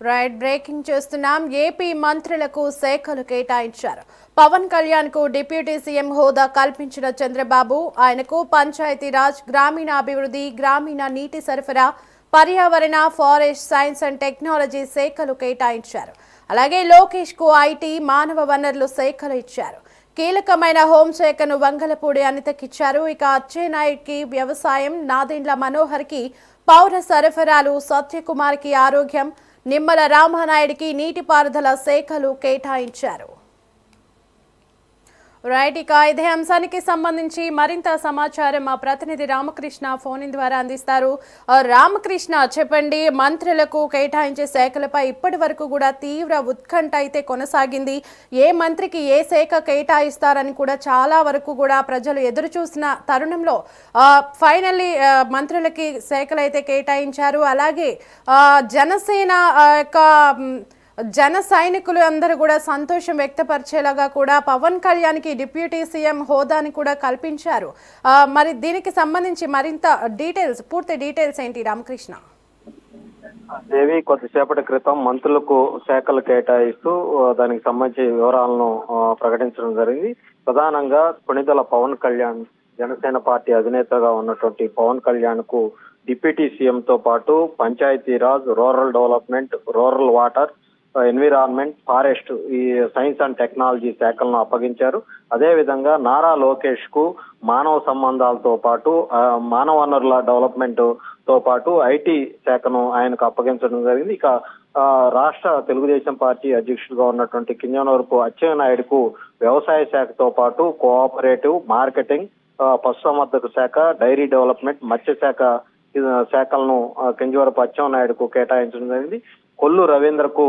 Right breaking చేస్తున్నాం. AP మంత్రులకు శాఖలు కేటాయించారు. పవన్ కళ్యాణ్ కు డిప్యూటీ సీఎం హోదా కల్పించిన చంద్రబాబు ఆయనకు పంచాయతీరాజ్, గ్రామీణాభివృద్ధి, గ్రామీణ నీటి సరఫరా, పర్యావరణ, ఫారెస్ట్, సైన్స్ అండ్ టెక్నాలజీ శాఖలు కేటాయించారు. అలాగే లోకేష్ కు ఐటీ, మానవ వనరులు శాఖలు ఇచ్చారు. కీలకమైన హోంశాఖను వంగలపూడి అనితకిచ్చారు. ఇక అచ్చెన్నాయుడికి వ్యవసాయం, నాదెండ్ల మనోహర్ కి పౌర సరఫరాలు, సత్యకుమార్ కి ఆరోగ్యం, నిమ్మల రామానాయుడికి నీటిపారుదల శాఖలు కేటాయించారు. రైట్, ఇక ఇదే అంశానికి సంబంధించి మరింత సమాచారం మా ప్రతినిధి రామకృష్ణ ఫోన్ ద్వారా అందిస్తారు. రామకృష్ణ, చెప్పండి, మంత్రులకు కేటాయించే శాఖలపై ఇప్పటి వరకు కూడా తీవ్ర ఉత్కంఠ అయితే కొనసాగింది. ఏ మంత్రికి ఏ శాఖ కేటాయిస్తారని కూడా చాలా వరకు కూడా ప్రజలు ఎదురు చూసిన తరుణంలో ఫైనల్లీ మంత్రులకి శాఖలు అయితే కేటాయించారు. అలాగే జనసేన యొక్క జన సైనికులు అందరూ కూడా సంతోషం వ్యక్తపరిచేలాగా కూడా పవన్ కళ్యాణ్ కి డిప్యూటీ సీఎం హోదాని కూడా కల్పించారు. మరి దీనికి సంబంధించి మరింత పూర్తి డీటెయిల్స్ ఏంటి రామకృష్ణ? దేవి, కొద్దిసేపటి క్రితం మంత్రులకు శాఖలు కేటాయిస్తూ దానికి సంబంధించి వివరాలను ప్రకటించడం జరిగింది. ప్రధానంగా కొణిదెల పవన్ కళ్యాణ్, జనసేన పార్టీ అధినేతగా ఉన్నటువంటి పవన్ కళ్యాణ్ కు డిప్యూటీ సీఎం తో పాటు Panchayati Raj, rural development, rural water, environment, forest, ఈ సైన్స్ అండ్ టెక్నాలజీ శాఖలను అప్పగించారు. అదే విధంగా నారా లోకేష్ కు మానవ సంబంధాలతో పాటు మానవ వనరుల డెవలప్మెంట్ తో పాటు ఐటీ శాఖను ఆయనకు అప్పగించడం జరిగింది. ఇక రాష్ట్ర తెలుగుదేశం పార్టీ అధ్యక్షుడిగా ఉన్నటువంటి కింజనూరుకు అచ్చెన్నాయుడుకు వ్యవసాయ శాఖతో పాటు కోఆపరేటివ్, మార్కెటింగ్, పశుసంవర్ధక శాఖ, డైరీ డెవలప్మెంట్, మత్స్య శాఖలను కింజవరపు అచ్చెన్నాయుడుకు కేటాయించడం జరిగింది. కొల్లు రవీంద్రకు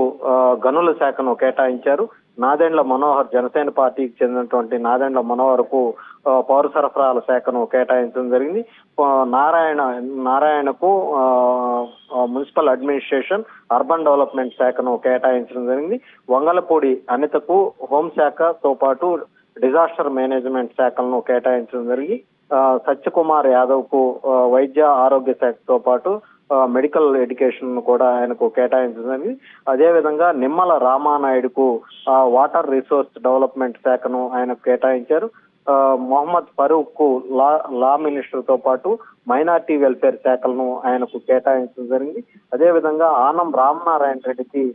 గనుల శాఖను కేటాయించారు. నాదెండ్ల మనోహర్, జనసేన పార్టీకి చెందినటువంటి నాదెండ్ల మనోహర్ కు పౌర సరఫరాల శాఖను కేటాయించడం జరిగింది. నారాయణకు మున్సిపల్ అడ్మినిస్ట్రేషన్, అర్బన్ డెవలప్మెంట్ శాఖను కేటాయించడం జరిగింది. వంగలపూడి అనితకు హోంశాఖతో పాటు డిజాస్టర్ మేనేజ్మెంట్ శాఖలను కేటాయించడం జరిగి సత్యకుమార్ యాదవ్ కు వైద్య ఆరోగ్య శాఖతో పాటు మెడికల్ ఎడ్యుకేషన్ కూడా ఆయనకు కేటాయించిందని, అదేవిధంగా నిమ్మల రామానాయుడుకు వాటర్ రిసోర్స్ డెవలప్మెంట్ శాఖను ఆయనకు కేటాయించారు. మొహమ్మద్ ఫరూక్ కు లా మినిస్టర్ తో పాటు మైనార్టీ వెల్ఫేర్ శాఖలను ఆయనకు కేటాయించడం జరిగింది. అదేవిధంగా ఆనం రామనారాయణ రెడ్డికి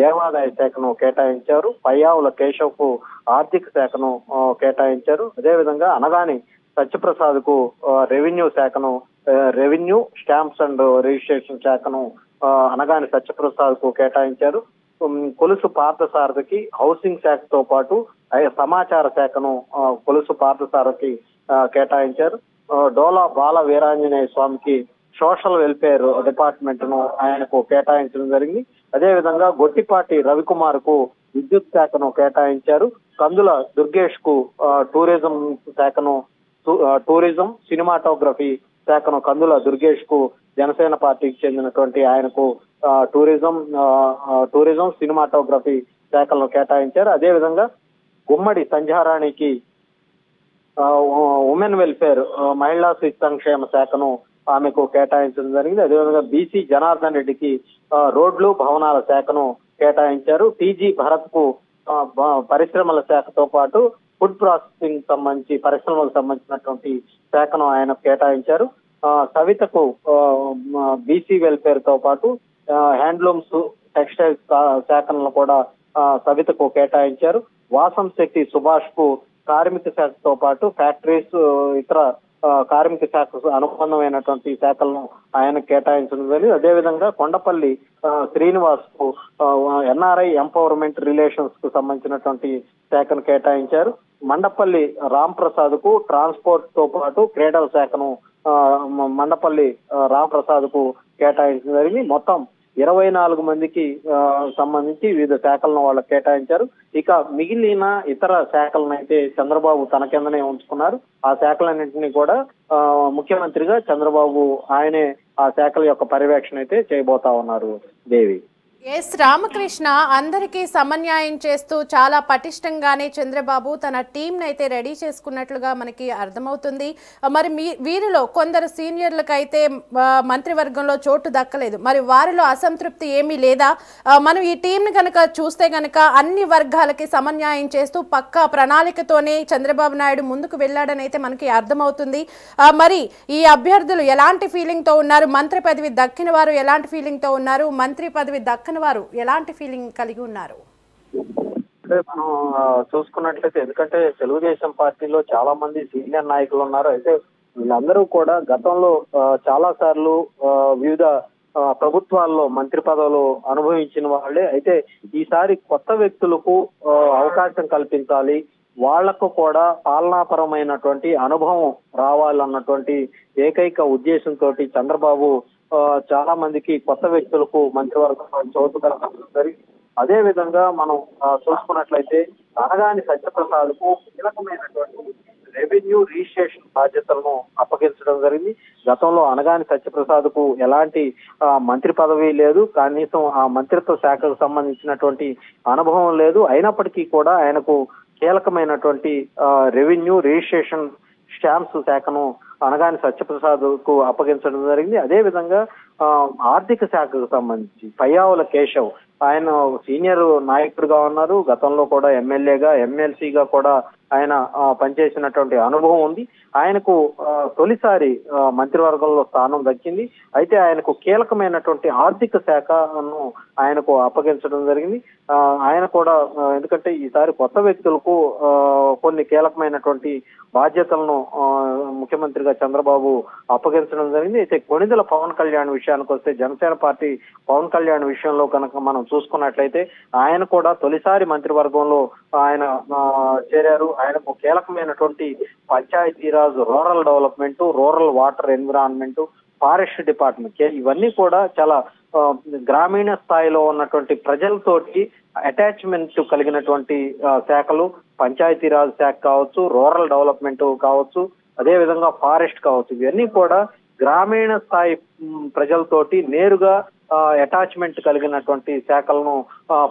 దేవాదాయ శాఖను కేటాయించారు. పయ్యావుల కేశవ్ కు ఆర్థిక శాఖను కేటాయించారు. అదేవిధంగా అనగాని సత్యప్రసాద్ కు రెవెన్యూ శాఖను, రెవెన్యూ, స్టాంప్స్ అండ్ రిజిస్ట్రేషన్ శాఖను అనగాని సత్యప్రసాద్ కు కేటాయించారు. కొలుసు పార్థసారథికి హౌసింగ్ శాఖతో పాటు సమాచార శాఖను కొలుసు పార్థసారథికి కేటాయించారు. డోలా బాల వీరాంజనేయ స్వామికి సోషల్ వెల్ఫేర్ డిపార్ట్మెంట్ ను ఆయనకు కేటాయించడం జరిగింది. అదేవిధంగా గొట్టిపాటి రవికుమార్ కు విద్యుత్ శాఖను కేటాయించారు. కందుల దుర్గేష్ కు టూరిజం శాఖను, టూరిజం, సినిమాటోగ్రఫీ శాఖను కందుల దుర్గేష్ కు జనసేన పార్టీకి చెందినటువంటి ఆయనకు టూరిజం, సినిమాటోగ్రఫీ శాఖలను కేటాయించారు. అదేవిధంగా గుమ్మడి సంధ్యారాణికి ఉమెన్ వెల్ఫేర్, మహిళా శిశు సంక్షేమ శాఖను ఆమెకు కేటాయించడం జరిగింది. అదేవిధంగా బీసీ జనార్దన్ రెడ్డికి రోడ్లు, భవనాల శాఖను కేటాయించారు. టీజీ భరత్ కు పరిశ్రమల శాఖతో పాటు ఫుడ్ ప్రాసెసింగ్ సంబంధించి పరిశ్రమలకు సంబంధించినటువంటి శాఖను ఆయన కేటాయించారు. సవితకు బీసీ వెల్ఫేర్ తో పాటు హ్యాండ్లూమ్స్, టెక్స్టైల్స్ శాఖలను కూడా సవితకు కేటాయించారు. వాసం శెట్టి సుభాష్ కు కార్మిక శాఖతో పాటు ఫ్యాక్టరీస్, ఇతర కార్మిక శాఖకు అనుబంధమైనటువంటి శాఖలను ఆయన కేటాయించడం జరిగింది. అదేవిధంగా కొండపల్లి శ్రీనివాస్ కు ఎన్ఆర్ఐ ఎంపవర్మెంట్ రిలేషన్స్ కు సంబంధించినటువంటి శాఖను కేటాయించారు. మండపల్లి రామ్ ప్రసాద్ కు ట్రాన్స్పోర్ట్ తో పాటు క్రీడల శాఖను మండపల్లి రామ్ ప్రసాద్ కు కేటాయించడం జరిగింది. మొత్తం 24 మందికి సంబంధించి వివిధ శాఖలను వాళ్ళకి కేటాయించారు. ఇక మిగిలిన ఇతర శాఖలను అయితే చంద్రబాబు తన కిందనే ఉంచుకున్నారు. ఆ శాఖలన్నింటినీ కూడా ముఖ్యమంత్రిగా చంద్రబాబు ఆయనే ఆ శాఖల యొక్క పర్యవేక్షణ అయితే చేయబోతా ఉన్నారు. దేవి. ఎస్ రామకృష్ణ అందరికీ సమన్యాయం చేస్తూ చాలా పటిష్టంగానే చంద్రబాబు తన టీంని అయితే రెడీ చేసుకున్నట్లుగా మనకి అర్థమవుతుంది. మరి వీరిలో కొందరు సీనియర్లకైతే మంత్రివర్గంలో చోటు దక్కలేదు. మరి వారిలో అసంతృప్తి ఏమీ లేదా? మనం ఈ టీంని కనుక చూస్తే కనుక అన్ని వర్గాలకి సమన్యాయం చేస్తూ పక్కా ప్రణాళికతోనే చంద్రబాబు నాయుడు ముందుకు వెళ్ళాడని అయితే మనకి అర్థమవుతుంది. మరి ఈ అభ్యర్థులు ఎలాంటి ఫీలింగ్తో ఉన్నారు? మంత్రి పదవి దక్కిన వారు ఎలాంటి ఫీలింగ్తో ఉన్నారు? మంత్రి పదవి దక్కని వారు ఎలాంటి ఫీలింగ్ కలిగి ఉన్నారు? అంటే మనం చూసుకున్నట్లయితే, ఎందుకంటే తెలుగుదేశం పార్టీలో చాలా మంది సీనియర్ నాయకులు ఉన్నారు. అయితే వీళ్ళందరూ కూడా గతంలో చాలా సార్లు వివిధ ప్రభుత్వాల్లో మంత్రి పదవులు అనుభవించిన వాళ్ళే. అయితే ఈసారి కొత్త వ్యక్తులకు అవకాశం కల్పించాలి, వాళ్లకు కూడా పాలనాపరమైనటువంటి అనుభవం రావాలన్నటువంటి ఏకైక ఉద్దేశంతో చంద్రబాబు చాలా మందికి కొత్త వ్యక్తులకు మంత్రివర్గం చోటు కల్పించారు. అదే విధంగా మనం చూసుకున్నట్లయితే అనగాని సత్యప్రసాద్ కు కీలకమైనటువంటి రెవెన్యూ రిజిస్ట్రేషన్ బాధ్యతలను అప్పగించడం జరిగింది. గతంలో అనగాని సత్యప్రసాద్ కు ఎలాంటి మంత్రి పదవి లేదు, కనీసం ఆ మంత్రిత్వ శాఖకు సంబంధించినటువంటి అనుభవం లేదు. అయినప్పటికీ కూడా ఆయనకు కీలకమైనటువంటి రెవెన్యూ రిజిస్ట్రేషన్ స్టాంప్స్ శాఖను అనగాని సత్యప్రసాద్ కు అప్పగించడం జరిగింది. అదే విధంగా ఆర్థిక శాఖకు సంబంధించి పయ్యావుల కేశవ్, ఆయన సీనియర్ నాయకుడిగా ఉన్నారు. గతంలో కూడా ఎమ్మెల్యేగా, ఎమ్మెల్సీగా కూడా ఆయన పనిచేసినటువంటి అనుభవం ఉంది. ఆయనకు తొలిసారి మంత్రివర్గంలో స్థానం దక్కింది. అయితే ఆయనకు కీలకమైనటువంటి ఆర్థిక శాఖను ఆయనకు అప్పగించడం జరిగింది. ఆయన కూడా ఎందుకంటే ఈసారి కొత్త వ్యక్తులకు కొన్ని కీలకమైనటువంటి బాధ్యతలను ముఖ్యమంత్రిగా చంద్రబాబు అప్పగించడం జరిగింది. అయితే కొణిదెల పవన్ కళ్యాణ్ విషయానికి వస్తే, జనసేన పార్టీ పవన్ కళ్యాణ్ విషయంలో కనుక మనం చూసుకున్నట్లయితే ఆయన కూడా తొలిసారి మంత్రివర్గంలో ఆయన చేరారు. ఆయనకు కీలకమైనటువంటి Panchayati Raj, rural development, rural water environment, forest department, ఇవన్నీ కూడా చాలా గ్రామీణ స్థాయిలో ఉన్నటువంటి ప్రజలతోటి అటాచ్మెంట్ కలిగినటువంటి శాఖలు. పంచాయతీరాజ్ శాఖ కావచ్చు, రూరల్ డెవలప్మెంట్ కావచ్చు, అదే విధంగా ఫారెస్ట్ కావచ్చు, ఇవన్నీ కూడా గ్రామీణ స్థాయి ప్రజలతోటి నేరుగా అటాచ్మెంట్ కలిగినటువంటి శాఖలను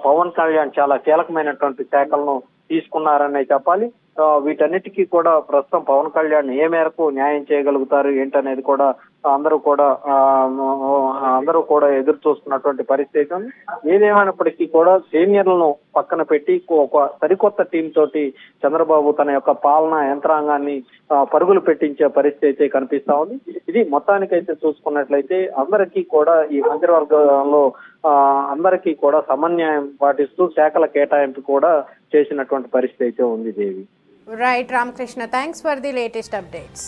పవన్ కళ్యాణ్ చాలా కీలకమైనటువంటి శాఖలను తీసుకున్నారని చెప్పాలి. వీటన్నిటికీ కూడా ప్రస్తుతం పవన్ కళ్యాణ్ ఏ మేరకు న్యాయం చేయగలుగుతారు ఏంటనేది కూడా అందరూ కూడా ఎదురు చూస్తున్నటువంటి పరిస్థితి. ఏదేమైనప్పటికీ కూడా సీనియర్లను పక్కన పెట్టి ఒక సరికొత్త టీం తోటి చంద్రబాబు తన యొక్క పాలనా యంత్రాంగాన్ని పరుగులు పెట్టించే పరిస్థితి కనిపిస్తా ఉంది. ఇది మొత్తానికైతే చూసుకున్నట్లయితే అందరికీ కూడా ఈ మంత్రివర్గంలో అందరికీ కూడా సమన్యాయం పాటిస్తూ శాఖల కేటాయింపు కూడా చేసినటువంటి పరిస్థితి అయితే ఉంది. దేవి. Right, Ramakrishna. Thanks for the latest updates.